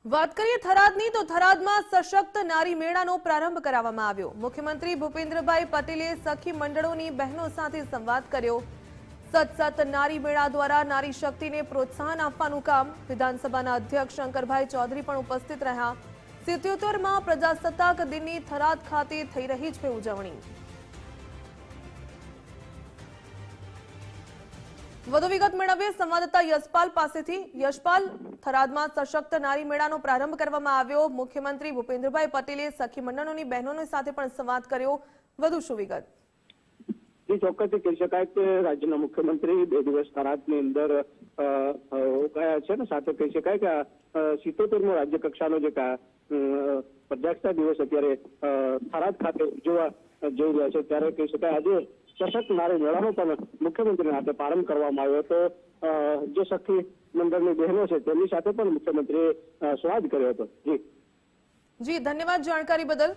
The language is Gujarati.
વાત કરીએ થરાદની તો થરાદમાં સશક્ત નારી મેળાનો પ્રારંભ કરાવવામાં આવ્યો। મુખ્યમંત્રી ભૂપેન્દ્રભાઈ પટેલે સખી મંડળોની બહેનો સાથે સંવાદ કર્યો। સતસત નારી મેળા દ્વારા નારી શક્તિને પ્રોત્સાહન આપવાનું કામ। વિધાનસભાના અધ્યક્ષ શંકરભાઈ ચૌધરી પણ ઉપસ્થિત રહ્યા। 77માં પ્રજાસત્તાક દિનની થરાદ ખાતે થઈ રહી છે ઉજવણી। વધુ વિગત મેળવીએ સંવાદદાતા યશપાલ પાસેથી। યશપાલ, થરાદમાં સશક્ત નારી મેળાનો પ્રારંભ કરવામાં આવ્યો। મુખ્યમંત્રી ભૂપેન્દ્રભાઈ પટેલે સખી મંડળોની બહેનોની સાથે પણ સંવાદ કર્યો। વધુ શું વિગત? ચોક્કસથી કહી શકાય કે રાજ્યના મુખ્યમંત્રી 2 દિવસ થરાદની અંદર ગયા છે ને સાથે કહી શકાય કે 77મો રાજ્ય કક્ષાનો જે પ્રજાસત્તાક દિવસ અત્યારે થરાદ ખાતે ઉજવવા જઈ રહ્યા છે ત્યારે કહી શકાય આજે સશક્ત નારી મેળાનો પણ મુખ્યમંત્રીના હાથે પ્રારંભ કરવામાં આવ્યો હતો। જે સખી મંડળની બહેનો છે તેમની સાથે પણ મુખ્યમંત્રીએ સંવાદ કર્યો હતો। જી ધન્યવાદ જાણકારી બદલ।